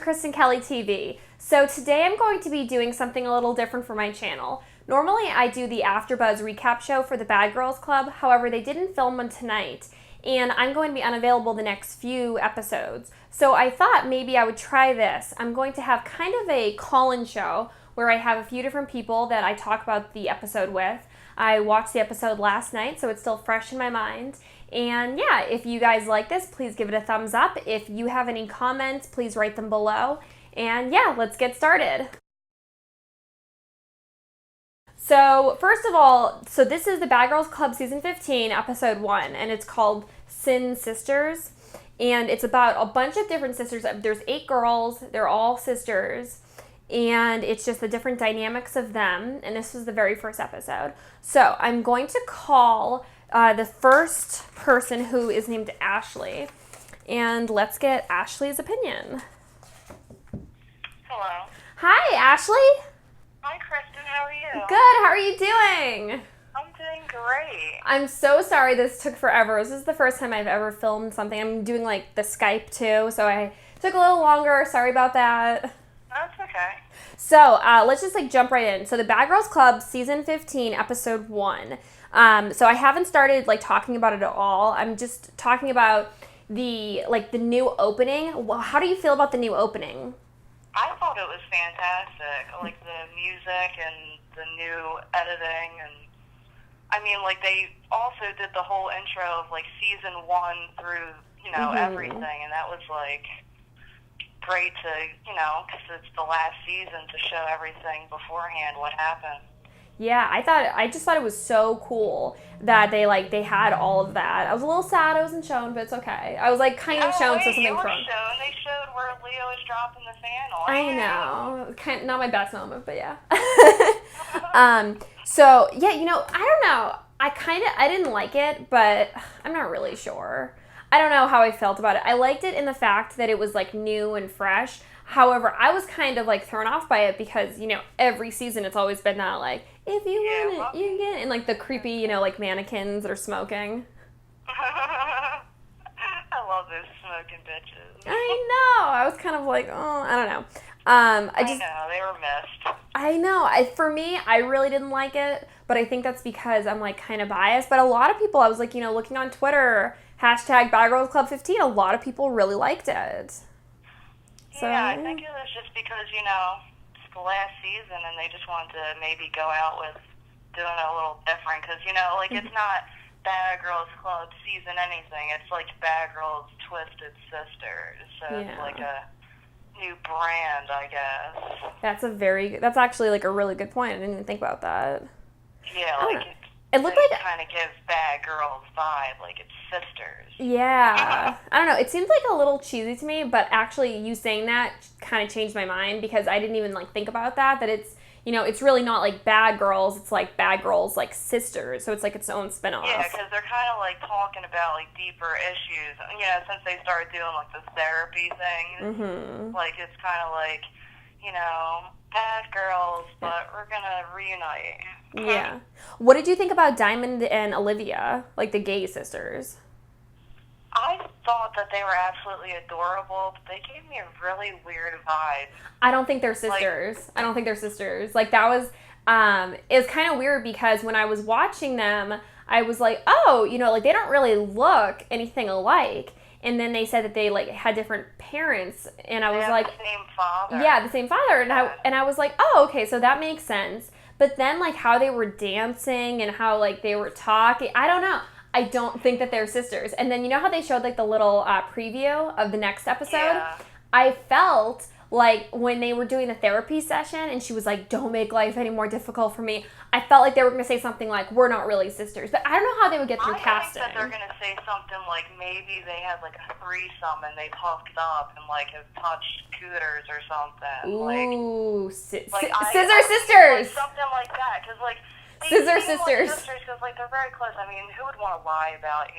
Kristen Kelly TV. So today I'm going to be doing something a little different for my channel. Normally I do the AfterBuzz recap show for the Bad Girls Club, however they didn't film one tonight, and I'm going to be unavailable the next few episodes. So I thought maybe I would try this. I'm going to have kind of a call-in show where I have a few different people that I talk about the episode with. I watched the episode last night, so it's still fresh in my mind. And yeah, if you guys like this, please give it a thumbs up. If you have any comments, please write them below. And yeah, let's get started. So first of all, this is the Bad Girls Club Season 15, Episode 1, and it's called Sin Sisters. And it's about a bunch of different sisters. There's 8 girls, they're all sisters. And it's just the different dynamics of them. And this was the very first episode. So I'm going to call the first person, who is named Ashley. And let's get Ashley's opinion. Hello. Hi, Ashley. Hi, Kristen. How are you? Good. How are you doing? I'm doing great. I'm so sorry this took forever. This is the first time I've ever filmed something. I'm doing like the Skype too, so I took a little longer. Sorry about that. That's okay. So let's just like jump right in. So the Bad Girls Club Season 15, Episode 1. So I haven't started like talking about it at all. I'm just talking about the new opening. Well, how do you feel about the new opening? I thought it was fantastic. I like the music and the new editing, and I mean, like they also did the whole intro of like season 1 through, everything, and that was like great to, because it's the last season, to show everything beforehand what happened. Yeah, I just thought it was so cool that they had all of that. I was a little sad I wasn't shown, but it's okay. I was like kind of shown so something you were from. shown. They showed where Leo was dropping the fan on. I know, not my best moment, but yeah. So yeah, I don't know. I didn't like it, but I'm not really sure. I don't know how I felt about it. I liked it in the fact that it was like new and fresh. However, I was kind of like thrown off by it because, every season it's always been that like, if you want it, you get it. And like the creepy, like mannequins that are smoking. I love those smoking bitches. I know. I was kind of like, oh, I don't know. I know, they were missed. I know. For me, I really didn't like it, but I think that's because I'm like kind of biased. But a lot of people, I was like, looking on Twitter, hashtag Bad Girls Club 15, a lot of people really liked it. So, yeah, I think it was just because, it's the last season and they just wanted to maybe go out with doing it a little different because, it's not Bad Girls Club season anything. It's like Bad Girls Twisted Sisters. So It's like a new brand, I guess. That's actually like a really good point. I didn't even think about that. Yeah, it looked like kind of gives Bad Girls vibe, like it's sisters. Yeah. I don't know. It seems like a little cheesy to me, but actually you saying that kind of changed my mind because I didn't even like think about that it's, it's really not like Bad Girls. It's like Bad Girls like sisters. So it's like its own spinoff. Yeah, because they're kind of like talking about like deeper issues. Since they started doing like the therapy thing, like it's kind of like, bad girls, but we're gonna reunite. Yeah. What did you think about Diamond and Olivia, like the gay sisters? I thought that they were absolutely adorable, but they gave me a really weird vibe. I don't think they're sisters. Like that was, it was kind of weird because when I was watching them, I was like, oh, like they don't really look anything alike. And then they said that they like had different parents, and I was like, the same father. Yeah, the same father. And I was like, oh, okay, so that makes sense. But then like how they were dancing and how like they were talking, I don't know. I don't think that they're sisters. And then how they showed like the little preview of the next episode? Yeah. I felt like when they were doing the therapy session and she was like, don't make life any more difficult for me, I felt like they were going to say something like, we're not really sisters. But I don't know how they would get through casting. I think that they're going to say something like maybe they had like a threesome and they hooked up and like have touched cooters or something. Ooh, Scissor Sisters! Like something like that, because like Scissor Sisters. Because like they're very close. I mean, who would want to lie about,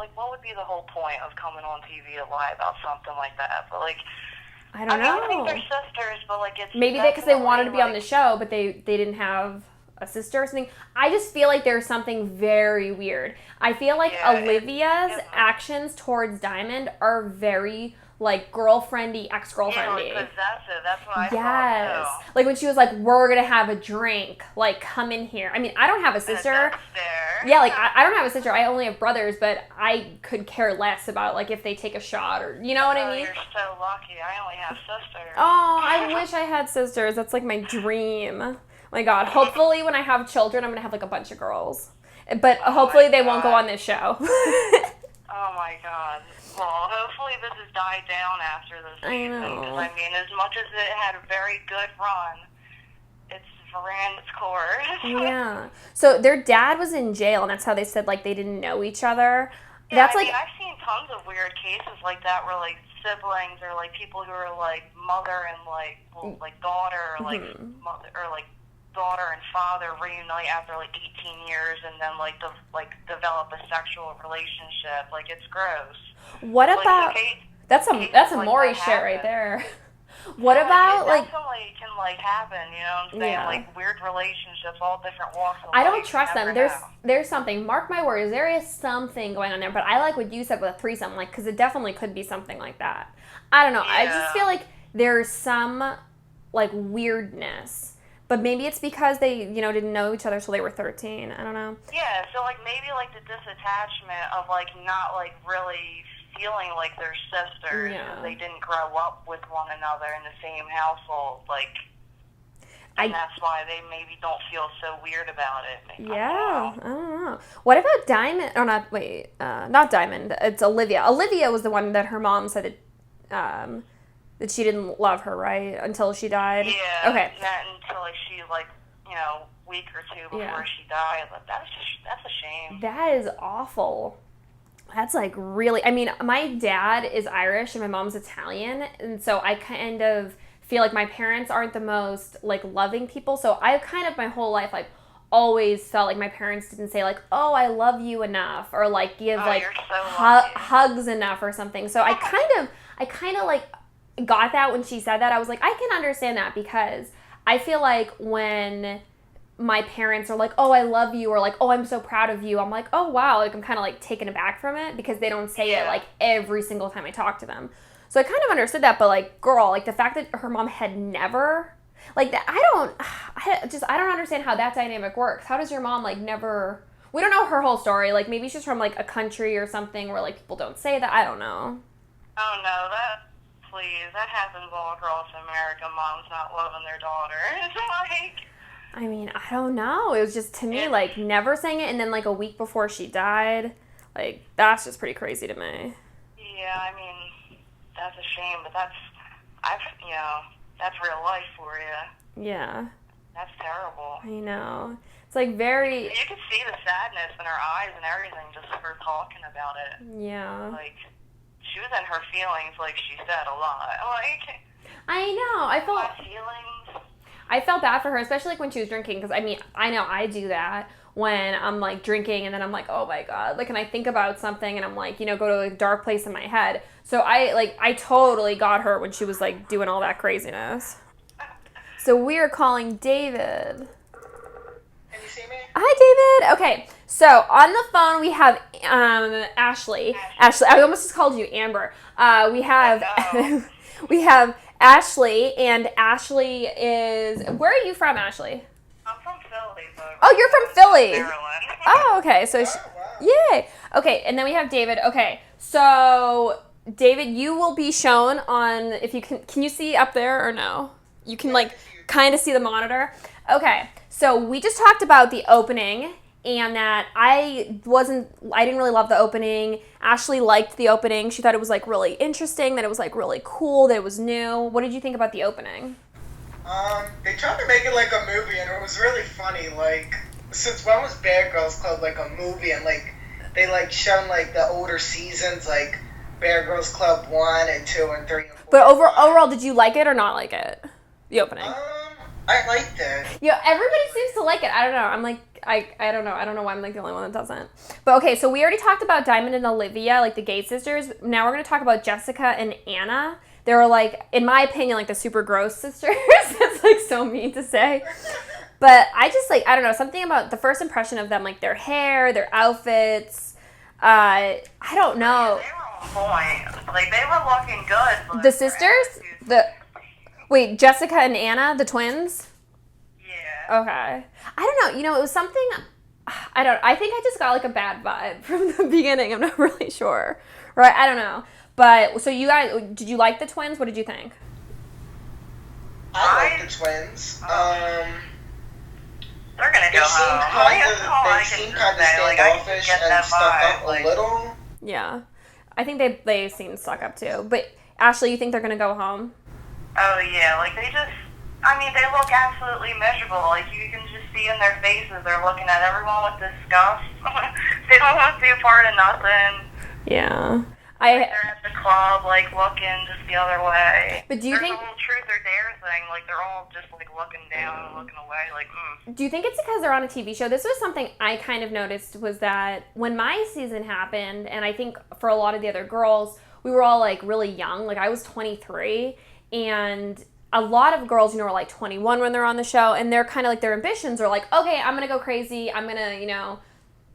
like what would be the whole point of coming on TV to lie about something like that? But like, I don't know. I think they're sisters, but like it's maybe because they wanted to be on the show, but they didn't have a sister or something. I just feel like there's something very weird. I feel like Olivia's actions towards Diamond are very like girlfriendy, Yeah, ex-girlfriendy. like possessive. That's what I Yes. thought too. Like when she was like, we're gonna have a drink, like come in here. I mean, I don't have a sister. That's there. Yeah, like I don't have a sister. I only have brothers, but I could care less about like if they take a shot or you know what I mean? You're so lucky. I only have sisters. Oh, I wish I had sisters. That's like my dream. My God. Hopefully when I have children, I'm gonna have like a bunch of girls. But hopefully they won't go on this show. Oh my God. Well, hopefully this has died down after this season. Because I mean, as much as it had a very good run, it's ran its course. Yeah. So their dad was in jail, and that's how they said like they didn't know each other. Yeah, That's I like mean, I've seen tons of weird cases like that where like siblings or like people who are like mother and like daughter or like mother or like daughter and father reunite after like 18 years and then like develop a sexual relationship. Like it's gross. what about that's a like Maury that shit right happen. there. What about it like definitely can like happen, you know what I'm saying? Yeah. Like weird relationships, all different walks of I life. don't trust you them. never There's know. there's something. Mark my words. There is something going on there. But I like what you said with a threesome, like because it definitely could be something like that. I don't know. I just Yeah. feel like there's some like weirdness, but maybe it's because they didn't know each other till they were 13. I don't know. Yeah, so like maybe like the disattachment of like not like really feeling like they're sisters Yeah. because they didn't grow up with one another in the same household, like, and that's why they maybe don't feel so weird about it. Maybe. Yeah, I don't know. What about Diamond? Or not? Wait, not Diamond. It's Olivia. Olivia was the one that her mom said that she didn't love her, right, until she died. Yeah. Okay. Not until like she like week or two before she died. But that's a shame. That is awful. That's like really. I mean, my dad is Irish and my mom's Italian, and so I kind of feel like my parents aren't the most like loving people. So I kind of my whole life like always felt like my parents didn't say like, "Oh, I love you" enough, or like give like you're so lucky. hugs enough or something. So I kind of like got that when she said that. I was like, I can understand that because I feel like when my parents are like, "Oh, I love you," or like, "Oh, I'm so proud of you," I'm like, "Oh, wow," like I'm kind of like taken aback from it because they don't say it like every single time I talk to them. So I kind of understood that, but like, girl, like the fact that her mom had never like that, I don't understand how that dynamic works. How does your mom like never? We don't know her whole story. Like maybe she's from like a country or something where like people don't say that. I don't know. Oh no, that happens all across America. Moms not loving their daughter. It's like. I mean, I don't know. It was just to me like never saying it, and then like a week before she died, like that's just pretty crazy to me. Yeah, I mean, that's a shame, but that's real life for you. Yeah, That's terrible. I know. It's like very. You can see the sadness in her eyes and everything just her talking about it. Yeah. Like, she was in her feelings, like she said a lot. Like, I know. my feelings. I felt bad for her, especially like when she was drinking, because I mean, I know I do that when I'm like drinking and then I'm like, oh my God, like, and I think about something and I'm like, go to a dark place in my head. So I totally got her when she was like doing all that craziness. So we are calling David. Can you see me? Hi, David. Okay, so on the phone we have Ashley. Ashley, I almost just called you Amber. We have we have Ashley, and Ashley is. Where are you from, Ashley? I'm from Philly, but Oh, you're from Philly. Maryland. Oh, okay. So, wow. yay. Okay, and then we have David. Okay, so David, you will be shown on. If you can you see up there or no? You can like kind of see the monitor. Okay, so we just talked about the opening. And that I didn't really love the opening. Ashley liked the opening. She thought it was like really interesting, that it was like really cool, that it was new. What did you think about the opening? They tried to make it like a movie, and it was really funny. Like, since when was Bear Girls Club like a movie, and like they like shown like the older seasons, like Bear Girls Club 1 and 2 and 3 and 4. But overall, did you like it or not like it? The opening. I liked it. Yeah, everybody seems to like it. I don't know. I'm like, I don't know. I don't know why I'm like the only one that doesn't. But okay, so we already talked about Diamond and Olivia, like the Gates sisters. Now we're going to talk about Jessica and Anna. They were like, in my opinion, like the super gross sisters. It's like so mean to say. But I just like, I don't know, something about the first impression of them, like their hair, their outfits. I don't know. They were on point. Like, they were looking good. But The sisters? Wait, Jessica and Anna, the twins? Yeah. Okay. I don't know. It was something... I think I just got, like, a bad vibe from the beginning. I'm not really sure. Right? I don't know. But, so you guys... Did you like the twins? What did you think? I like the twins. They're gonna go home. They seem kind of standoffish and stuck up a little. Yeah. I think they seem stuck up, too. But, Ashley, you think they're going to go home? Oh, yeah. Like, they just... I mean, they look absolutely miserable. Like, you can just see in their faces, they're looking at everyone with disgust. They don't want to be a part of nothing. Yeah. They're at the club, like, looking just the other way. But do you think... There's a whole truth or dare thing. Like, they're all just, like, looking down and looking away. Like, Do you think it's because they're on a TV show? This was something I kind of noticed, was that when my season happened, and I think for a lot of the other girls, we were all, like, really young. Like, I was 23, and a lot of girls, are like 21 when they're on the show, and they're kind of like, their ambitions are like, okay, I'm going to go crazy. I'm going to,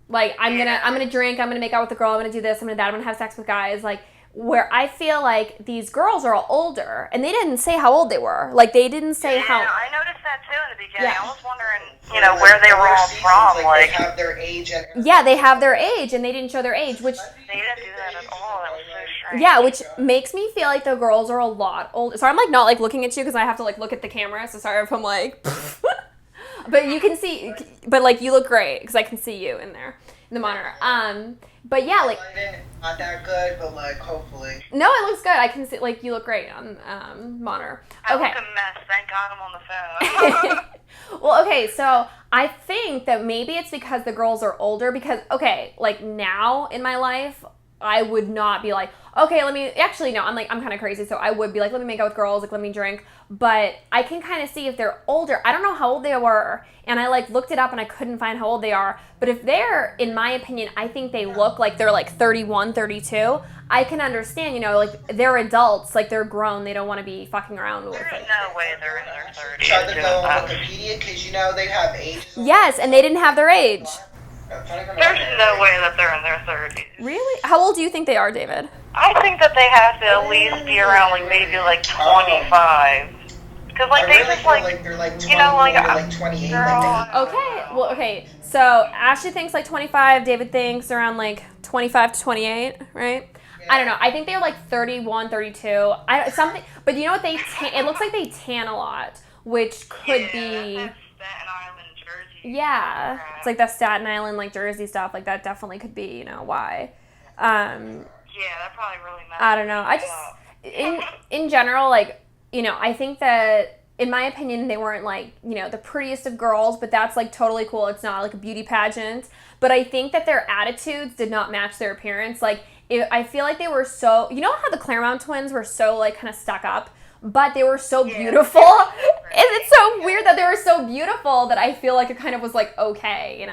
like, I'm going to drink. I'm going to make out with the girl. I'm going to do this. I'm going to that. I'm going to have sex with guys. Like, where I feel like these girls are all older, and they didn't say how old they were. Like, they didn't say how... Yeah, I noticed that, too, in the beginning. Yeah. I was wondering, where they were all from. Like, they have their age and... Yeah, they have their age, and they didn't show their age, which... They didn't do that at all. That was so strange. Yeah, which makes me feel like the girls are a lot older. So I'm, like, not, like, looking at you because I have to, like, look at the camera. So sorry if I'm, like... But you can see... But, like, you look great because I can see you in there, in the monitor. But, yeah, like... Not that good, but, like, hopefully. No, it looks good. I can see, like, you look great on monitor. Okay. I look a mess. Thank God I'm on the phone. Well, okay, so I think that maybe it's because the girls are older because, okay, like, now in my life... I would not be like, okay, actually, no, I'm kind of crazy, so I would be like, let me make out with girls, like, let me drink, but I can kind of see if they're older. I don't know how old they were, and I, like, looked it up, and I couldn't find how old they are, but if they're, in my opinion, I think they look like they're, like, 31, 32, I can understand, like, they're adults, like, they're grown, they don't want to be fucking around with, There's like... no way they're in their 30s. Try to go on Wikipedia, because, they have ages. Yes, and they didn't have their age. There's no way that they're in their 30s. Really? How old do you think they are, David? I think that they have to at least be around, like, maybe, like, 25. Because, like, they just, like, they're like 20, like 28. Okay, so Ashley thinks, like, 25, David thinks around, like, 25 to 28, right? Yeah. I don't know. I think they're, like, 31, 32. But you know what? It looks like they tan a lot, which could be... Staten Island, Jersey. Yeah, it's like that Staten Island, like, Jersey stuff. Like, that definitely could be, why. Yeah, that probably really matters. I don't know. I just, in general, like, I think that, in my opinion, they weren't, like, the prettiest of girls, but that's, like, totally cool. It's not, like, a beauty pageant. But I think that their attitudes did not match their appearance. Like, I feel like they were so, how the Claremont twins were so, like, kind of stuck up? But they were so beautiful. And it's so weird that they were so beautiful that I feel like it kind of was like, okay,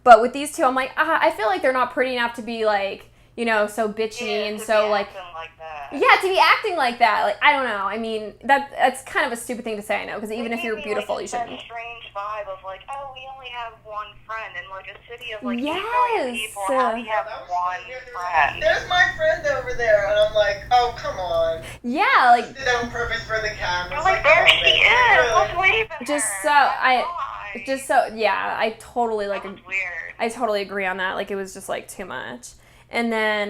But with these two, I'm like, I feel like they're not pretty enough to be like, so bitchy and so like that. Yeah, to be acting like that. Like, I don't know. I mean, that's kind of a stupid thing to say, I know, because even if you're beautiful, you shouldn't. That strange vibe of like, oh, we only have one friend in like a city of like 8 Yes. million people. How do you have one friend? There's my friend over there, and I'm like, oh, come on. Yeah, like. Did on purpose for the camera. Like, there she is. Let's wave at Just her. Yeah, I totally like. That was weird. I totally agree on that. Like, it was just like too much. And then,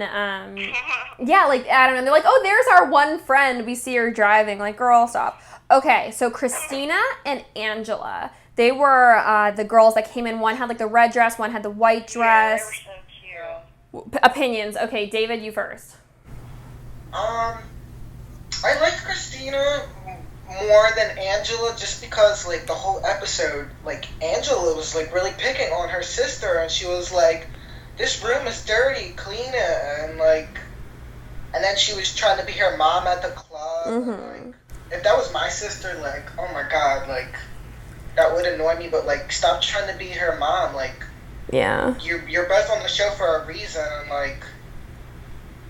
yeah, like, I don't know. They're like, oh, there's our one friend. We see her driving. Like, girl, stop. Okay, so Christina and Angela, they were the girls that came in. One had, like, the red dress. One had the white dress. Yeah, they were so cute. Opinions. Okay, David, you first. I like Christina more than Angela just because, like, the whole episode, like, Angela was, like, really picking on her sister, and she was like, this room is dirty, clean it, and then she was trying to be her mom at the club. Mm-hmm. And, like, if that was my sister, like, oh my god, like, that would annoy me, but, like, stop trying to be her mom, like, yeah, you're both on the show for a reason, and, like,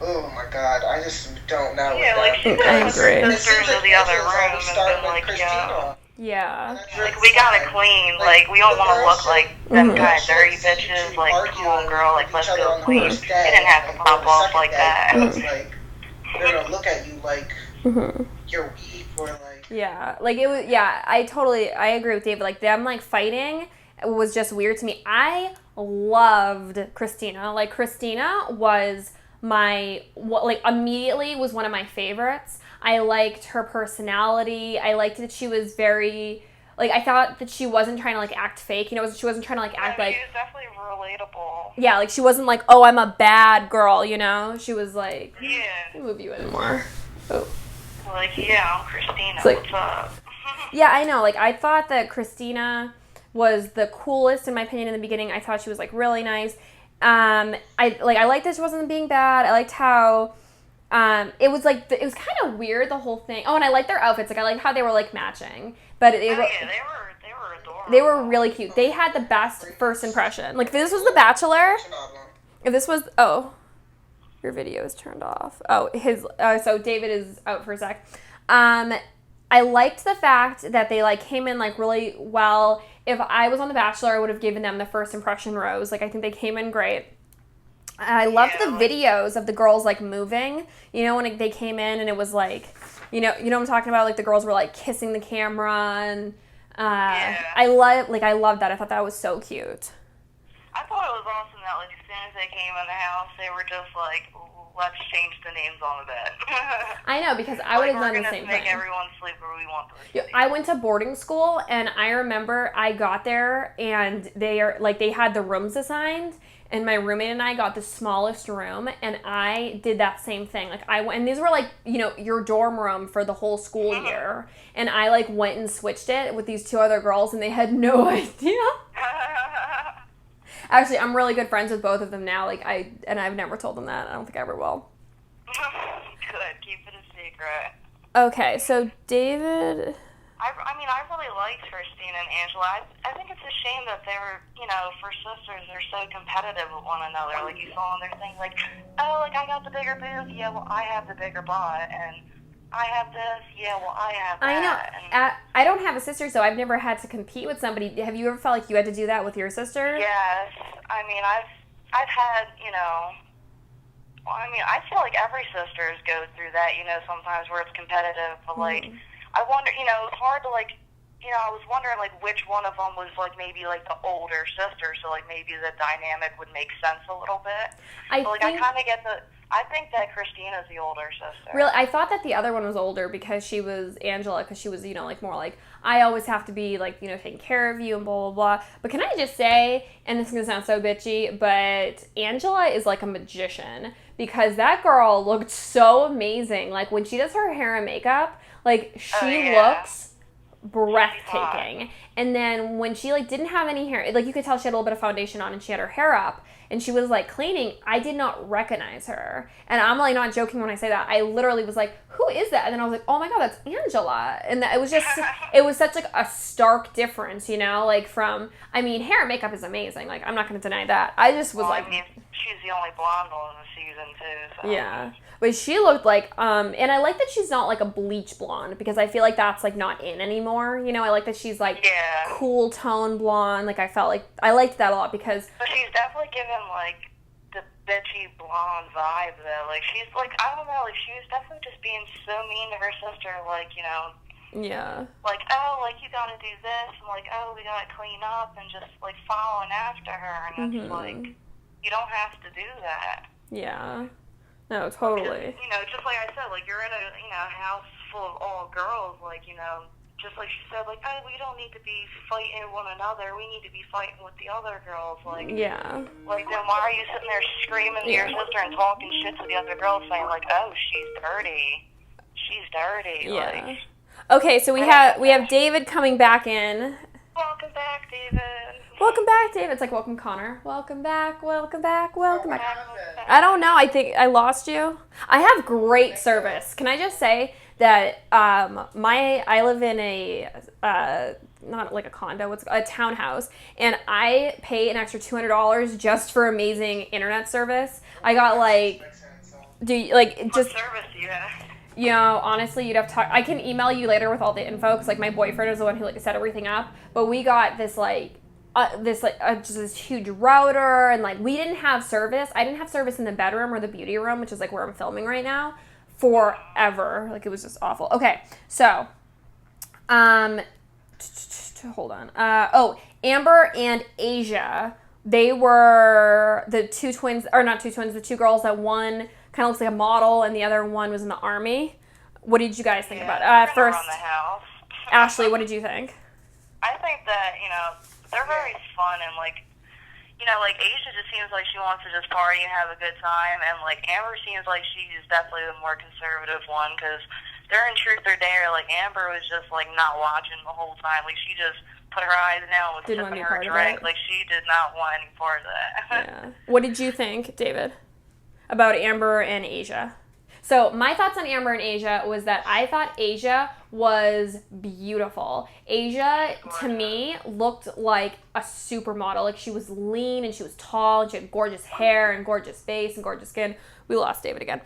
oh my god, I just don't know. Yeah, like, she I agree. sisters in the other room, and then, like, Christina. Yeah. Like, we gotta clean. Like, we don't want to look like them kind of dirty bitches. Like, come on, girl. Like, let's go clean. It didn't have to pop off like that. It's like, they're going to look at you like you're weak or like... Yeah. Like, it was, yeah, I agree with David. Like, them, like, fighting was just weird to me. I loved Christina. Like, Christina was immediately was one of my favorites. I liked her personality. I liked that she was very, like, I thought that she wasn't trying to, like, act fake. You know, she wasn't trying to, like, act like... She was definitely relatable. Yeah, like, she wasn't like, oh, I'm a bad girl, you know? She was like... Yeah. Let me move you in more. Oh. Like, yeah, I'm Christina. Like, what's up? Yeah, I know. Like, I thought that Christina was the coolest, in my opinion, in the beginning. I thought she was, like, really nice. I liked that she wasn't being bad. I liked how... it was like it was kind of weird, the whole thing. Oh, and I liked their outfits. Like, I liked how they were like matching. But they were adorable. They were really cute. They had the best first impression. Like, if this was The Bachelor, if this was your video is turned off. Oh, so David is out for a sec. I liked the fact that they like came in like really well. If I was on The Bachelor, I would have given them the first impression rose. Like, I think they came in great. I loved the videos of the girls, like, moving, you know, when they came in and it was, like, you know what I'm talking about? Like, the girls were, like, kissing the camera and, I loved that. I thought that was so cute. I thought it was awesome that, like, as soon as they came in the house, they were just, like, let's change the names on the bed. I know, because I would have done the same thing. We're going to make everyone sleep where we want them to sleep. I went to boarding school, and I remember I got there, and they had the rooms assigned, and my roommate and I got the smallest room, and I did that same thing. Like, and these were, like, you know, your dorm room for the whole school year, and I, like, went and switched it with these two other girls, and they had no idea. Actually, I'm really good friends with both of them now. Like, I've never told them that. I don't think I ever will. Good. Keep it a secret. Okay, so David... I mean, I really liked Christina and Angela. I think it's a shame that they were, you know, for sisters, they're so competitive with one another. Like, you saw on their thing, like, oh, like, I got the bigger boob. Yeah, well, I have the bigger butt. And I have this. Yeah, well, I have that. I know. And I don't have a sister, so I've never had to compete with somebody. Have you ever felt like you had to do that with your sister? yes. I mean, I've had, you know... Well, I mean, I feel like every sisters go through that, you know, sometimes where it's competitive. But, like... I wonder, you know, it's hard to, like, you know, I was wondering, like, which one of them was, like, maybe, like, the older sister, so, like, maybe the dynamic would make sense a little bit. I kind of get I think that Christina's the older sister. Really, I thought that the other one was older because she was Angela, because she was, you know, like, more like, I always have to be, like, you know, taking care of you and blah, blah, blah. But can I just say, and this is going to sound so bitchy, but Angela is, like, a magician, because that girl looked so amazing. Like, when she does her hair and makeup, like, she looks breathtaking. And then when she, like, didn't have any hair, like, you could tell she had a little bit of foundation on and she had her hair up and she was, like, cleaning, I did not recognize her. And I'm, like, not joking when I say that. I literally was like, who is that? And then I was like, oh my God, that's Angela. And it was just, it was such, like, a stark difference, you know, like, from, I mean, hair and makeup is amazing. Like, I'm not going to deny that. I just was like. I mean, she's the only blonde one in the season, too, so. Yeah. But she looked like, and I like that she's not, like, a bleach blonde, because I feel like that's, like, not in anymore, you know? I like that she's, like, cool tone blonde, like, I liked that a lot, because... But she's definitely given, like, the bitchy blonde vibe, though. Like, she's, like, I don't know, like, she was definitely just being so mean to her sister, like, you know... Yeah. Like, oh, like, you gotta do this, and, like, oh, we gotta clean up, and just, like, following after her, and it's, like, you don't have to do that. Yeah. No, totally. You know, just like I said, like, you're in a, you know, house full of all girls, like, you know, just like she said, like, oh, we don't need to be fighting one another. We need to be fighting with the other girls. Like, yeah. Like, then why are you sitting there screaming to your sister and talking shit to the other girls, saying, like, oh, she's dirty. She's dirty. Yeah. Like, okay, so we have David coming back in. Welcome back, David. Welcome back, David. It's like, welcome, Connor. Welcome back, welcome back, welcome back. I don't know. I think I lost you. I have great service. Can I just say that I live in a, not like a condo, it's a townhouse, and I pay an extra $200 just for amazing internet service. I got, like, What service do you have? You know, honestly, you'd have to talk. I can email you later with all the info because like my boyfriend is the one who like set everything up. But we got this just this huge router, and like we didn't have service. I didn't have service in the bedroom or the beauty room, which is like where I'm filming right now, forever. Like it was just awful. Okay, so, hold on. Amber and Asia. They were the two twins, or not two twins, the two girls that one kind of looks like a model and the other one was in the army. What did you guys think about it? First, around the house. Ashley, what did you think? I think that, they're very fun and, like Asia just seems like she wants to just party and have a good time, and, like, Amber seems like she's definitely the more conservative one, because they're in Truth or Dare. Like, Amber was just, like, not watching the whole time. Like, she just put her eyes down, was sipping her drink. Like, she did not want any part of that. Yeah. What did you think, David, about Amber and Asia? So my thoughts on Amber and Asia was that I thought Asia was beautiful. Asia, to me, looked like a supermodel. Like, she was lean and she was tall and she had gorgeous hair and gorgeous face and gorgeous skin. We lost David again.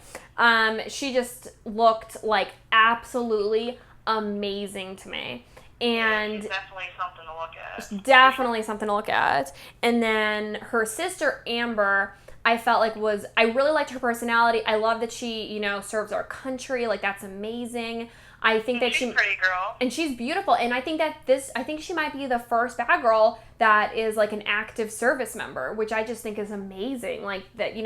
She just looked like absolutely amazing to me. And she's definitely something to look at. Definitely something to look at. And then her sister, Amber, I felt like I really liked her personality. I love that she, serves our country. Like, that's amazing. I think that she's a pretty girl. And she's beautiful. And I think she might be the first bad girl that is like an active service member, which I just think is amazing. Like that,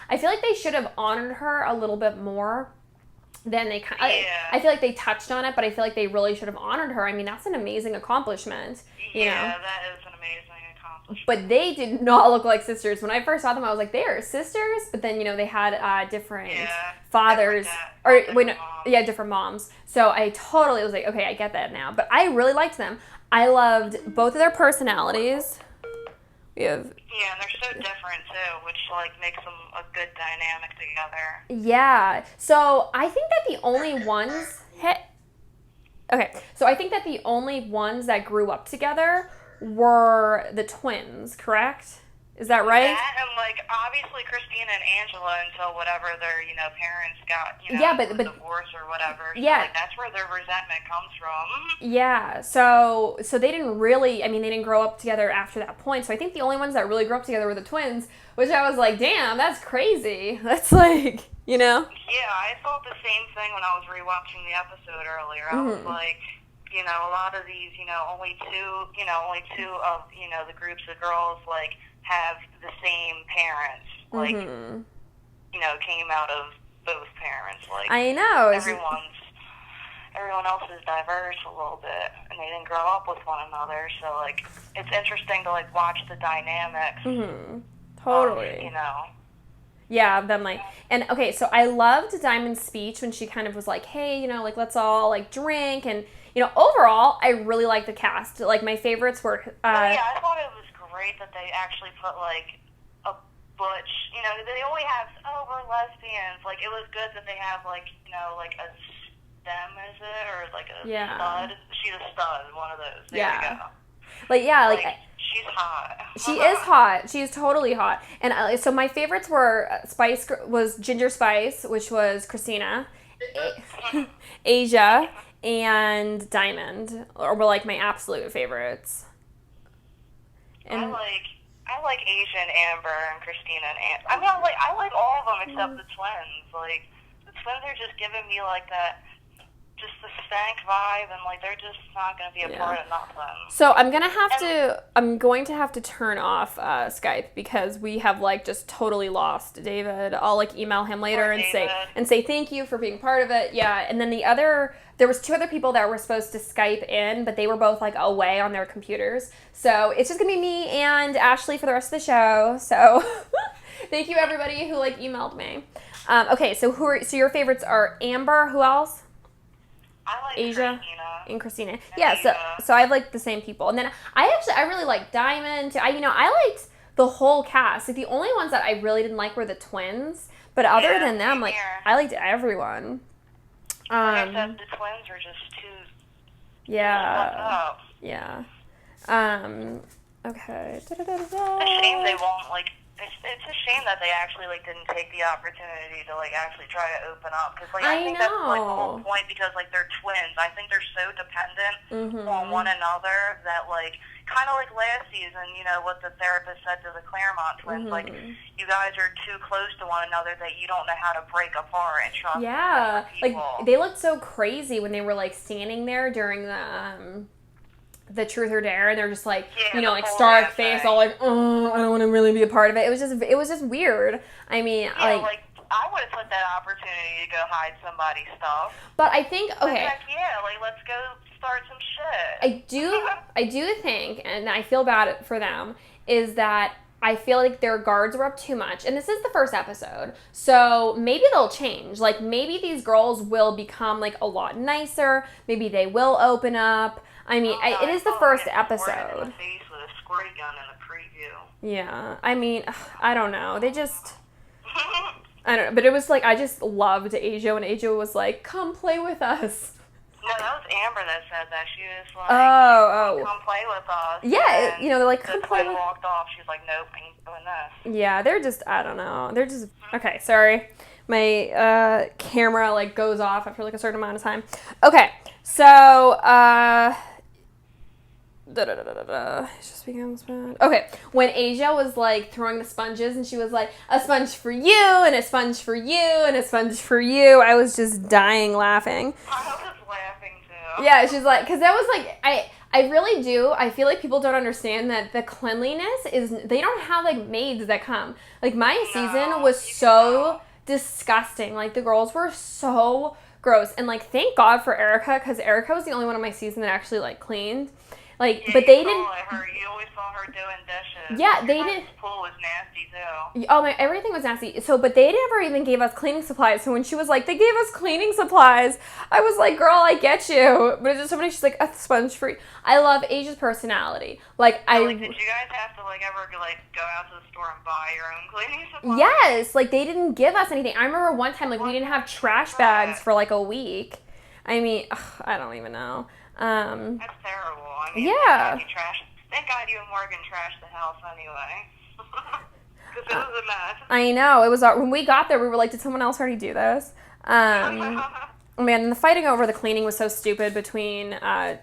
I feel like they should have honored her a little bit more than they kind of, I feel like they touched on it, but I feel like they really should have honored her. I mean, that's an amazing accomplishment. Yeah, that is an amazing accomplishment. But they did not look like sisters. When I first saw them, I was like, they are sisters. But then, they had different fathers. Different moms. So I totally was like, okay, I get that now. But I really liked them. I loved both of their personalities. Yeah, and they're so different, too, which, makes them a good dynamic together. Yeah. So I think that the only ones that grew up together were the twins, correct? Is that right? That and, obviously Christina and Angela until whatever their, parents got, but divorce or whatever. So, yeah. That's where their resentment comes from. Yeah. So they didn't really, they didn't grow up together after that point. So I think the only ones that really grew up together were the twins, which I was like, damn, that's crazy. That's like, Yeah, I thought the same thing when I was rewatching the episode earlier. I was like, a lot of these, only two of, the groups of girls, have the same parents, came out of both parents. I know. Everyone else is diverse a little bit, and they didn't grow up with one another. So, it's interesting to, watch the dynamics. Mm-hmm. Totally. Yeah, them and okay, so I loved Diamond's speech when she kind of was like, hey, let's all drink, and overall, I really liked the cast. My favorites were. I thought it was great that they actually put a butch. They only have we're lesbians. It was good that they have a stem, is it, or a stud? She's a stud, one of those. There you go. She's hot. She is hot. She is totally hot. And so my favorites were Ginger Spice, which was Christina, Asia, and Diamond, were my absolute favorites. And I like Asia and Amber and Christina and I like all of them except the twins. The twins are just giving me that. Just the stank vibe, and they're just not going to be a part of nothing. So I'm going to have to turn off Skype because we have just totally lost David. I'll email him later and say thank you for being part of it. Yeah, and then there was two other people that were supposed to Skype in, but they were both away on their computers. So it's just gonna be me and Ashley for the rest of the show. So thank you everybody who emailed me. Okay, so your favorites are Amber. Who else? I like Asia Christina. and Christina. Yeah, so I like the same people. And then I really like Diamond. I liked the whole cast. The only ones that I really didn't like were the twins. But other than them, I liked everyone. Except the twins are just too. Yeah. Yeah. Okay. It's a shame they won't It's a shame that they actually like didn't take the opportunity to like actually try to open up because like I I think that's like the know. whole point because like they're twins. I think they're so dependent on one another that like kind of like last season, you know what the therapist said to the Claremont twins, like you guys are too close to one another that you don't know how to break apart and trust Yeah, different like people. they looked so crazy when they were like standing there during the truth or dare, and they're just like, Yeah, you know, the like whole stark damn face, thing. all like, oh, I don't want to really be a part of it. It was just weird. I mean, Yeah, like I would have took that opportunity to go hide somebody's stuff. but I think Like, okay, heck yeah, like let's go start some shit. I do think, and I feel bad for them, is that I feel like their guards were up too much. And this is the first episode. So maybe they'll change. Like maybe these girls will become like a lot nicer. Maybe they will open up. I mean, it is the first In episode. the face with a squirt gun in the preview. Yeah. I mean, I don't know. They just I don't know, but it was like I just loved Asia when Asia was like, "Come play with us." No, that was Amber that said that. She was like, Oh. come play with us. Yeah, And you know, they're like, the "Come play twin with." walked off. She's like, nope, I ain't doing this. Yeah, they're just I don't know. They're just okay. Sorry, my camera like goes off after like a certain amount of time. Okay, so It's just becomes bad. Okay, when Asia was like throwing the sponges and she was like, a sponge for you and a sponge for you and a sponge for you, I was just dying laughing. I was laughing too. Yeah, she's like, because that was like, I really do. I feel like people don't understand that the cleanliness is, they don't have like maids that come. Like my season was so disgusting. Like the girls were so gross. And like, thank God for Erica, because Erica was the only one on my season that actually like cleaned. Like, Yeah, but they you didn't. saw her. You always saw her doing dishes. Yeah, they Your didn't. pool was nasty too. Oh my, everything was nasty. So, but they never even gave us cleaning supplies. So when she was like, they gave us cleaning supplies, I was like, girl, I get you. But it's just somebody, she's like, a sponge free. I love Asia's personality. Like, Like, did you guys have to like ever like go out to the store and buy your own cleaning supplies? Yes, like they didn't give us anything. I remember one time, like we didn't have trash bags for like a week. I mean, I don't even know. That's terrible. I mean, Yeah. Thank God you and Morgan trashed the house anyway. Because it was a mess. I know, it was, when we got there, we were like, did someone else already do this? Man, the fighting over the cleaning was so stupid between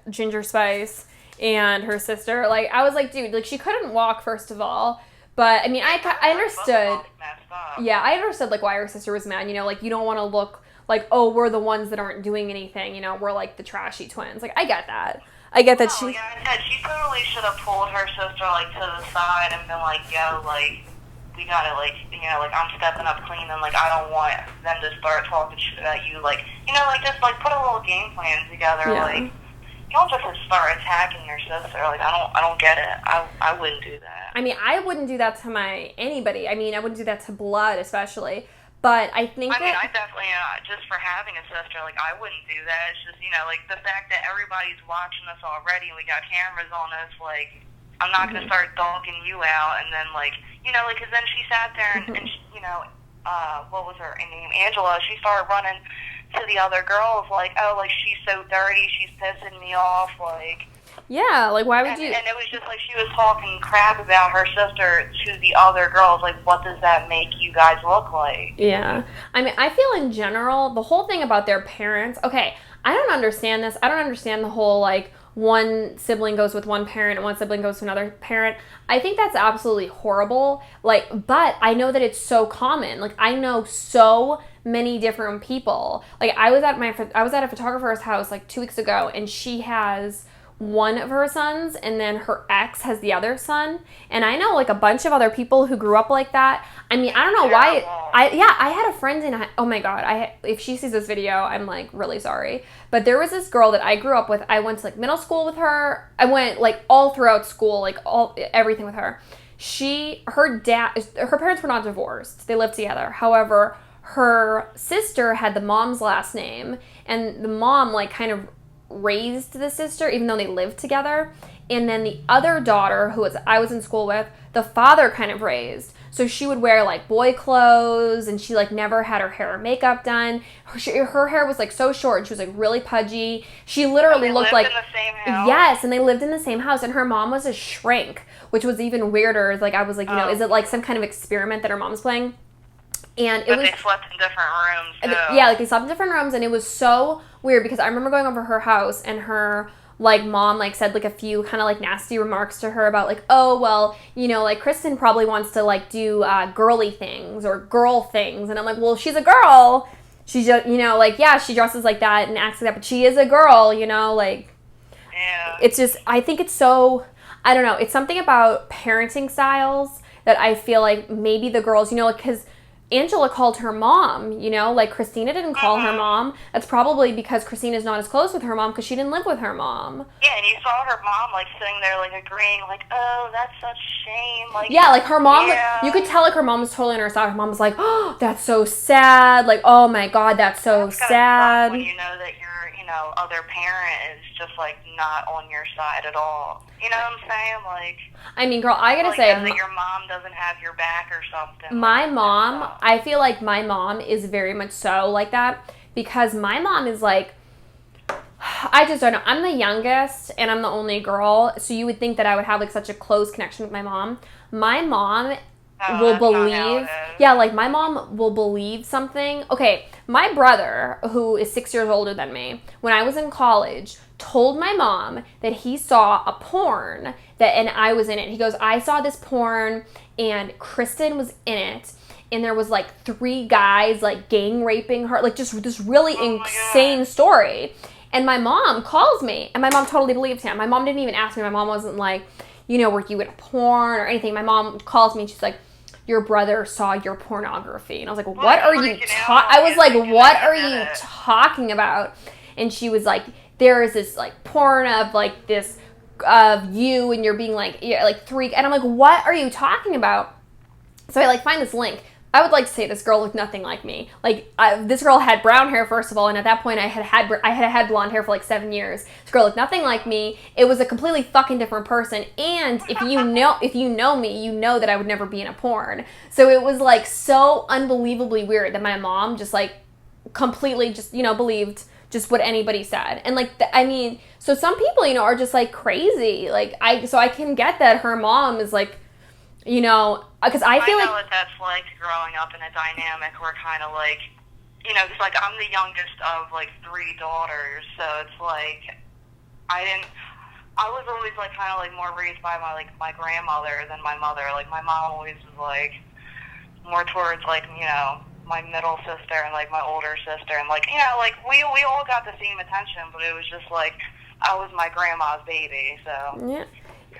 Ginger Spice and her sister. Like, I was like, dude, like, she couldn't walk, first of all. But, I mean, I understood. Messed up. Yeah, I understood, like, why her sister was mad. You know, like, you don't want to look like, oh, we're the ones that aren't doing anything. You know, we're, like, the trashy twins. Like, I get that. I get that she... Yeah, I said she totally should have pulled her sister, like, to the side and been like, yo, like, we gotta, like, you know, like, I'm stepping up clean and, like, I don't want them to start talking shit about you. Like, you know, like, just, like, put a little game plan together. Yeah. Like, you don't just start attacking your sister. Like, I don't get it. I wouldn't do that. I mean, I wouldn't do that to anybody. I mean, I wouldn't do that to Blood, especially. But I think I mean, I definitely, just for having a sister, like, I wouldn't do that. It's just, you know, like, the fact that everybody's watching us already and we got cameras on us, like, I'm not going to start dogging you out. And then, like, you know, like, because then she sat there and, she, you know, what was her name? Angela. She started running to the other girls, like, oh, like, she's so dirty, she's pissing me off, like... Yeah, like, why would you... And it was just like she was talking crap about her sister to the other girls. Like, what does that make you guys look like? Yeah. I mean, I feel in general, the whole thing about their parents... Okay, I don't understand this. I don't understand the whole, like, one sibling goes with one parent and one sibling goes to another parent. I think that's absolutely horrible. Like, but I know that it's so common. Like, I know so many different people. Like, I was at a photographer's house, like, 2 weeks ago, and she has... one of her sons, and then her ex has the other son, and I know like a bunch of other people who grew up like that. I mean, I don't know why. I had a friend in. Oh my god! If she sees this video, I'm like really sorry. But there was this girl that I grew up with. I went to like middle school with her. I went like all throughout school, like everything with her. Her parents were not divorced. They lived together. However, her sister had the mom's last name, and the mom like kind of raised the sister even though they lived together, And then the other daughter, I was in school with, the father kind of raised. So she would wear like boy clothes, and she like never had her hair or makeup done. Her hair was like so short, and she was like really pudgy. She literally looked like, in the same house? Yes, and they lived in the same house. And her mom was a shrink, which was even weirder. Like I was like, is it like some kind of experiment that her mom's playing? And they slept in different rooms too. Yeah, like they slept in different rooms, and it was so weird because I remember going over her house, and her like mom like said like a few kind of like nasty remarks to her about like, oh well, like Kristen probably wants to like do girly things or girl things, and I'm like, well, she's a girl. She's just like, yeah, she dresses like that and acts like that, but she is a girl, like. Yeah. It's just, I think it's so, I don't know, it's something about parenting styles that I feel like maybe the girls, because Angela called her mom, like Christina didn't call her mom. That's probably because Christina's not as close with her mom because she didn't live with her mom. Yeah, and you saw her mom like sitting there like agreeing, like, oh, that's such shame. Like, yeah, like her mom, yeah. You could tell like her mom was totally on her side. Her mom was like, oh, that's so sad. Like, oh my God, that's so sad. When you know that your, other parent is just like not on your side at all. You know what I'm saying? Like, I mean, girl, I gotta like, say, that your mom doesn't have your back or something. My mom, I feel like my mom is very much so like that because my mom is like, I just don't know. I'm the youngest and I'm the only girl, so you would think that I would have like such a close connection with my mom. My mom will believe, like my mom will believe something. Okay, my brother, who is 6 years older than me, when I was in college, told my mom that he saw a porn and I was in it. He goes, I saw this porn and Kristen was in it, and there was like 3 guys like gang raping her, like just this really insane story. And my mom calls me, and my mom totally believes him. My mom didn't even ask me. My mom wasn't like, were you in a porn or anything. My mom calls me and she's like, your brother saw your pornography. And I was like, what are you talking about? And she was like, there is this like porn of like this of you, and you're being like 3, and I'm like, what are you talking about? So I like find this link. I would like to say this girl looked nothing like me. Like this girl had brown hair first of all, and at that point I had blonde hair for like 7 years. This girl looked nothing like me. It was a completely fucking different person. And if you know me, you know that I would never be in a porn. So it was like so unbelievably weird that my mom just like completely just believed just what anybody said. And like so some people are just like crazy. Like I can get that her mom is like. Because I feel like... I know what that's like growing up in a dynamic where kind of like, because like I'm the youngest of like 3 daughters, so it's like, I was always like kind of like more raised by my grandmother than my mother. Like my mom always was like more towards like, my middle sister and like my older sister, and like, like we all got the same attention, but it was just like, I was my grandma's baby, so... Yeah.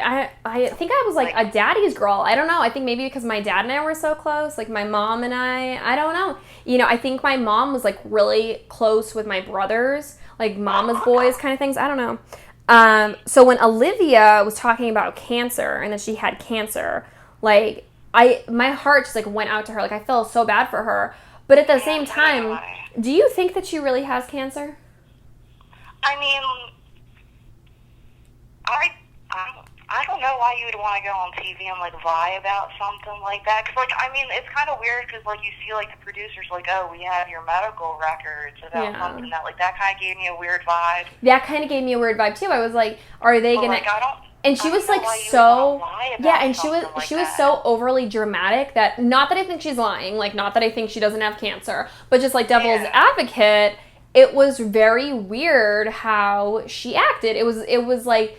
I think I was like a daddy's girl. I don't know. I think maybe because my dad and I were so close, like my mom and I don't know. I think my mom was like really close with my brothers, like mama's boys kind of things. I don't know. So when Olivia was talking about cancer and that she had cancer, like my heart just like went out to her. Like I felt so bad for her. But at the same time, do you think that she really has cancer? I mean, I don't know why you would want to go on TV and, like, lie about something like that. Because, like, I mean, it's kind of weird because, like, you see, like, the producers, like, oh, we have your medical records about something that, like, that kind of gave me a weird vibe. That kind of gave me a weird vibe, too. I was like, are they going to... Like, I don't... And she was like so, and she was that. so overly dramatic that, not that I think she's lying, like, not that I think she doesn't have cancer, but just like devil's advocate, it was very weird how she acted. It was like,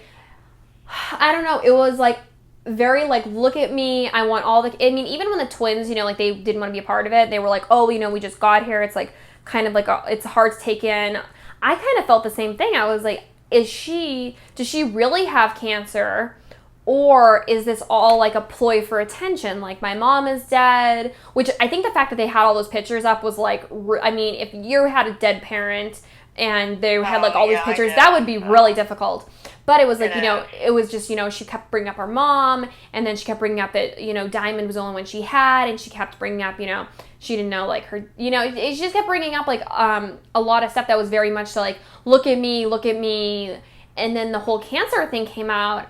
I don't know, it was like very like, look at me, I want all the, I mean, even when the twins, like they didn't want to be a part of it, they were like, oh, we just got here, it's like, kind of like, it's hard to take in. I kind of felt the same thing. I was like, does she really have cancer, or is this all like a ploy for attention? Like, my mom is dead, which I think the fact that they had all those pictures up was like, I mean, if you had a dead parent and they had like all these pictures, that would be really difficult. But it was like, it was just, she kept bringing up her mom, and then she kept bringing up that, Diamond was the only one she had, and she kept bringing up, she didn't know, like, her, she just kept bringing up, like, a lot of stuff that was very much so, like, look at me, and then the whole cancer thing came out.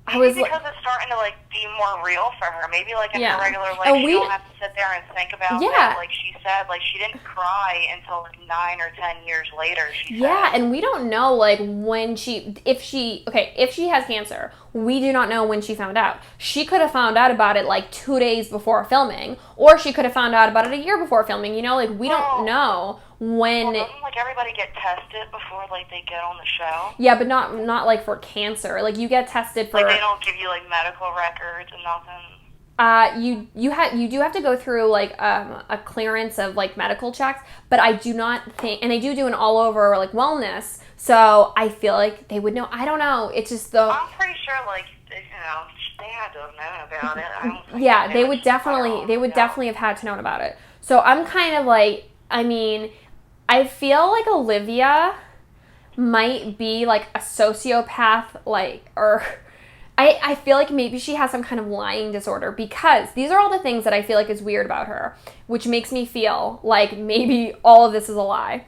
I was Maybe because it's starting to, like, be more real for her. Maybe, like, in Yeah. her regular life, And she we- don't have to sit there and think about Yeah. it. Like she said, like, she didn't cry until, like, 9 or 10 years later, she Yeah, said. and we don't know, like, when if she has cancer, we do not know when she found out. She could have found out about it, like, 2 days before filming, or she could have found out about it a year before filming, you know? Like, we don't know when... Well, doesn't, like, everybody get tested before, like, they get on the show? Yeah, but not like, for cancer. Like, you get tested for... Like, they don't give you, like, medical records and nothing? You do have to go through, like, a clearance of, like, medical checks, but I do not think... And they do an all-over, like, wellness, so I feel like they would know. I don't know. It's just the... I'm pretty sure, like, you know, they had to have known about it. I don't think Yeah, they would definitely have had to know about it. So I'm kind of like, I mean, I feel like Olivia might be like a sociopath, like, or I feel like maybe she has some kind of lying disorder, because these are all the things that I feel like is weird about her, which makes me feel like maybe all of this is a lie.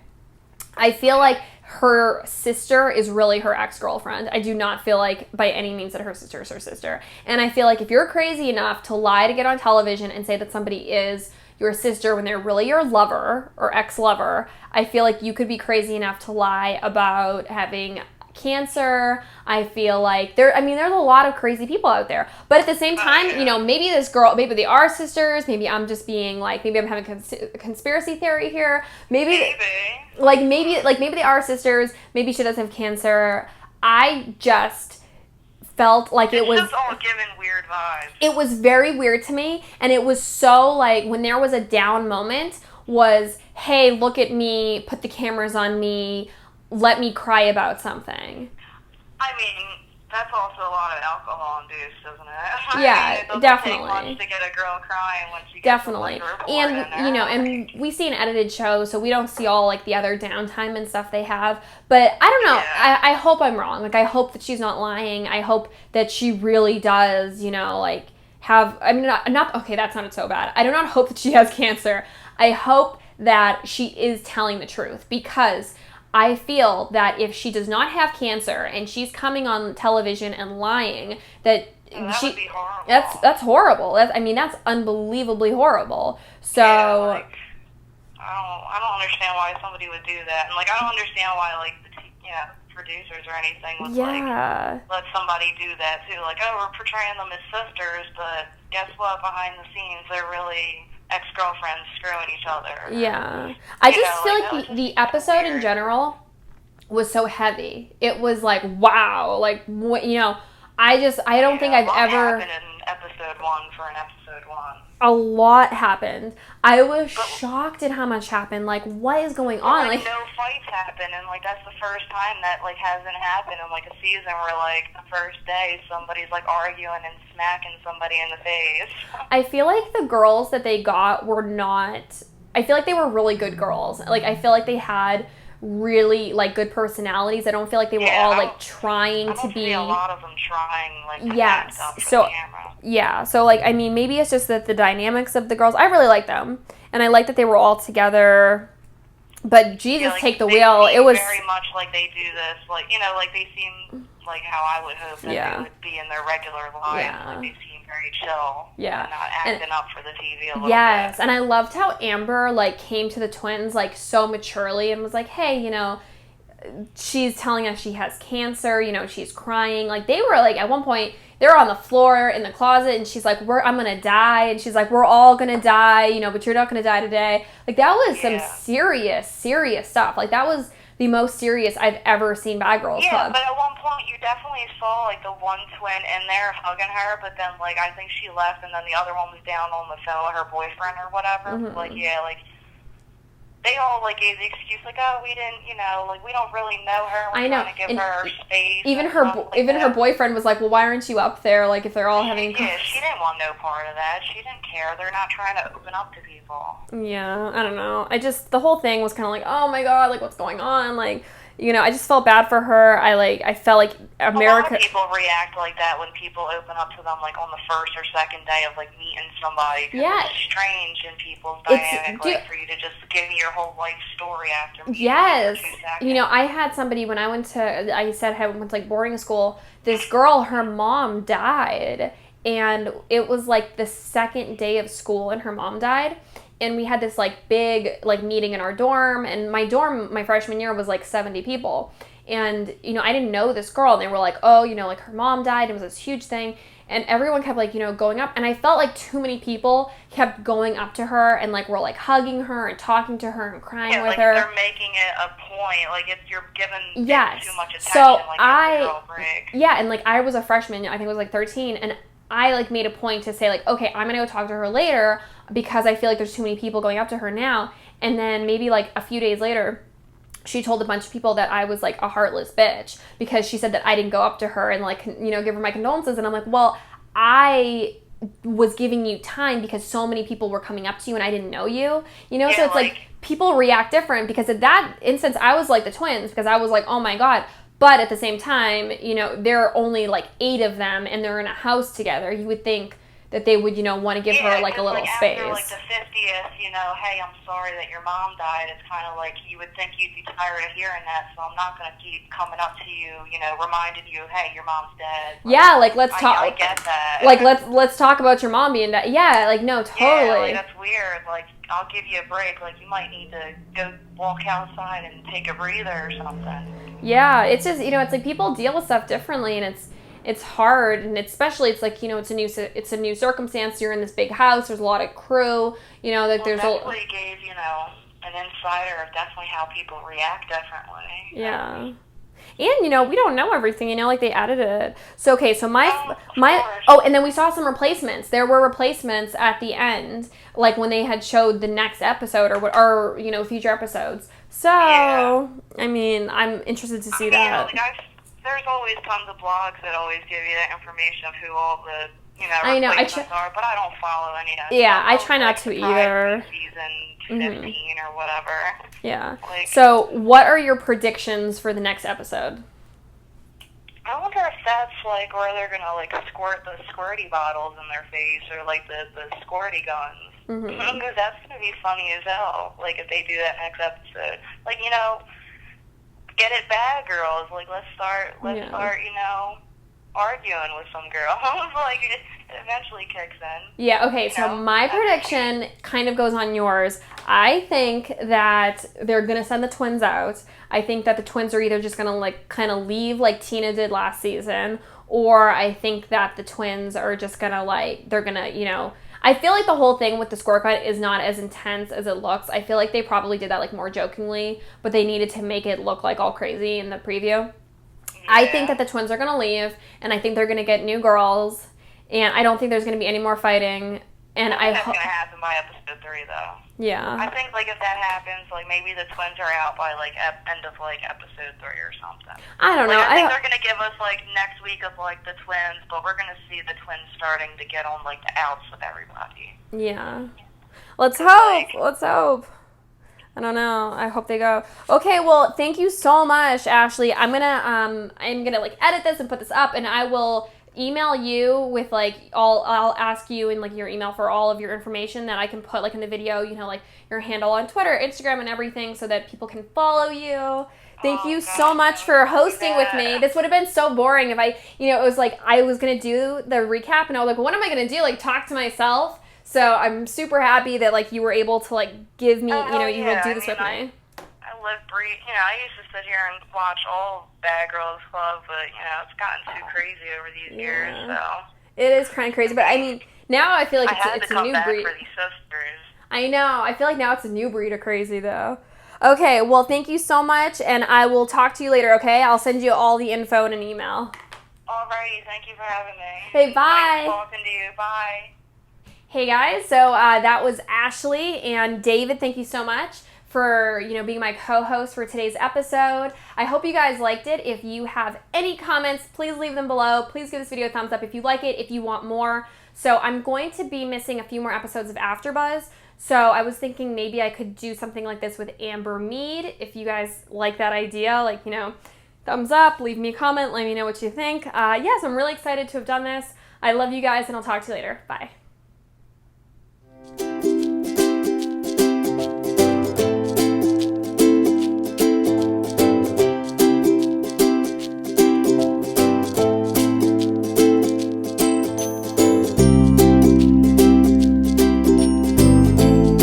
I feel like her sister is really her ex-girlfriend. I do not feel like by any means that her sister is her sister. And I feel like if you're crazy enough to lie to get on television and say that somebody is your sister when they're really your lover or ex-lover, I feel like you could be crazy enough to lie about having cancer. I feel like there's a lot of crazy people out there. But at the same time, you know, maybe this girl, maybe they are sisters. Maybe I'm just being like, maybe I'm having a conspiracy theory here. Maybe they are sisters. Maybe she doesn't have cancer. I just felt like it was just all giving weird vibes. It was very weird to me, and it was so like when there was a down moment was, hey, look at me, put the cameras on me, let me cry about something. I mean, that's also a lot of alcohol induced, isn't it? Yeah, it doesn't definitely. take much to get a girl crying when she gets Definitely. the report And, in there. you know, and we see an edited show, so we don't see all, like, the other downtime and stuff they have. But I don't know. Yeah. I hope I'm wrong. Like, I hope that she's not lying. I hope that she really does, you know, like, have... I mean, not okay, that's not so bad. I do not hope that she has cancer. I hope that she is telling the truth, because I feel that if she does not have cancer and she's coming on television and lying, that that would be horrible. That's horrible. That's unbelievably horrible. So Yeah, like, I don't understand why somebody would do that, and like I don't understand why like the producers or anything would like let somebody do that too. Like, oh, we're portraying them as sisters, but guess what? Behind the scenes, they're really ex-girlfriends screwing each other. Yeah. I just feel like, like the episode in general was so heavy. It was like, wow, like, what, you know, I don't think I've ever... happened in episode 1 for an episode 1. A lot happened. I was shocked at how much happened. Like, what is going on? Like, no fights happen, and like that's the first time that like hasn't happened in like a season where like the first day somebody's like arguing and smacking somebody in the face. I feel like the girls that they got were not... I feel like they were really good girls. Like, I feel like they had really like good personalities. I don't feel like they were all like trying to be... see a lot of them trying like to yes. act up for So the camera. yeah, so like I mean maybe it's just that the dynamics of the girls, I really like them, and I like that they were all together. But Jesus, like, take the they wheel. seem It was very much like they do this, like, you know, like they seem like how I would hope that they would be in their regular lives. Yeah. Like they seem very chill. Yeah. And not acting up for the TV a little yes, bit. and I loved how Amber like came to the twins like so maturely and was like, hey, you know, she's telling us she has cancer, you know, she's crying. Like, they were like, at one point they were on the floor in the closet, and she's like, I'm gonna die, and she's like, we're all gonna die, you know, but you're not gonna die today. Like, that was some serious stuff. Like, that was the most serious I've ever seen Bad Girls Club. But at one point you definitely saw like the one twin in there hugging her, but then like I think she left, and then the other one was down on the phone with her boyfriend or whatever. Mm-hmm. Like, they all like gave the excuse like, oh, we didn't, you know, like we don't really know her. We're trying to give her space. Even her boyfriend was like, well, why aren't you up there? Like, if they're all having... Yeah, she didn't want no part of that. She didn't care. They're not trying to open up to people. Yeah, I don't know. The whole thing was kind of like, oh my god, like, what's going on? Like, I just felt bad for her. I felt like America. A lot of people react like that when people open up to them like on the first or second day of like meeting somebody. Yeah. It's strange in people's dynamic, for you to just give me your whole life story after meeting yes. for 2 seconds. I had somebody when I went to like boarding school, this girl, her mom died, and it was like the second day of school and her mom died. And we had this like big like meeting in our dorm, and my dorm my freshman year was like 70 people. And, I didn't know this girl, and they were like, oh, like her mom died. It was this huge thing. And everyone kept like, going up. And I felt like too many people kept going up to her and like were like hugging her and talking to her and crying with her. They're making it a point. Like if you're giving too much attention, so like it's a girl break. Yeah, and like I was a freshman, I think it was like 13, and I like made a point to say like, okay, I'm gonna go talk to her later because I feel like there's too many people going up to her now. And then maybe like a few days later, she told a bunch of people that I was like a heartless bitch because she said that I didn't go up to her and like, give her my condolences. And I'm like, well, I was giving you time because so many people were coming up to you and I didn't know you, Yeah, so it's like people react different because at that instance, I was like the twins because I was like, oh my God. But at the same time, there are only like 8 of them and they're in a house together. You would think that they would, want to give her like a little space. After like the 50th, hey, I'm sorry that your mom died. It's kind of like you would think you'd be tired of hearing that, so I'm not going to keep coming up to you, reminding you, hey, your mom's dead. Yeah, like let's talk. I get that. Like let's talk about your mom being dead. Yeah, like no, totally. Yeah, like that's weird. Like I'll give you a break. Like you might need to go walk outside and take a breather or something. Yeah, it's just it's like people deal with stuff differently, and it's hard, and especially it's like it's a new circumstance. You're in this big house. There's a lot of crew. Like there's definitely gave an insider of definitely how people react differently. Yeah. And, we don't know everything, like they edited it. So, okay, so and then we saw some replacements. There were replacements at the end, like when they had showed the next episode or future episodes. So, yeah. I mean, I'm interested to see that. There's always tons of blogs that always give you that information of who all the, I know. replacements are, but I don't follow any of that. Yeah, I try not to either. Season 15 or whatever. Yeah. So, what are your predictions for the next episode? I wonder if that's like where they're gonna like squirt the squirty bottles in their face or like the squirty guns. Because that's gonna be funny as hell. Like if they do that next episode, like get it bad, girls. Like let's start arguing with some girl. Like it eventually kicks in. Yeah, okay, so my prediction kind of goes on yours. I think that they're going to send the twins out. I think that the twins are either just going to like kind of leave like Tina did last season, or I think that the twins are just going to like, they're going to, I feel like the whole thing with the scorecard is not as intense as it looks. I feel like they probably did that like more jokingly, but they needed to make it look like all crazy in the preview. Yeah. I think that the twins are going to leave, and I think they're going to get new girls, and I don't think there's going to be any more fighting. And I think that's going to happen by episode 3, though. Yeah. I think, like, if that happens, like, maybe the twins are out by, like, end of, like, episode 3 or something. I don't know. I think they're going to give us, like, next week of, like, the twins, but we're going to see the twins starting to get on, like, the outs with everybody. Yeah. Let's hope. Let's hope. I don't know. I hope they go. Okay, well, thank you so much, Ashley. I'm gonna like edit this and put this up, and I will email you with like I'll ask you in like your email for all of your information that I can put like in the video, like your handle on Twitter, Instagram, and everything so that people can follow you. Thank you so much for hosting with me. This would have been so boring if it was like I was going to do the recap and I was like, what am I going to do? Like talk to myself? So I'm super happy that like you were able to like give me, you will do this with me. I live, breathe, I used to sit here and watch all Bad Girls Club, but it's gotten too crazy over these years, so. It is kind of crazy, but I mean, now I feel like it's a new breed. For these sisters. I know. I feel like now it's a new breed of crazy, though. Okay, well, thank you so much, and I will talk to you later, okay? I'll send you all the info in an email. Alrighty, thank you for having me. Hey, bye. Nice talking to you. Bye. Hey, guys. So that was Ashley and David. Thank you so much for being my co-host for today's episode. I hope you guys liked it. If you have any comments, please leave them below. Please give this video a thumbs up if you like it. If you want more, So I'm going to be missing a few more episodes of AfterBuzz. So I was thinking maybe I could do something like this with Amber Mead. If you guys like that idea, like, thumbs up, leave me a comment, let me know what you think. Yes, I'm really excited to have done this. I love you guys, and I'll talk to you later. Bye.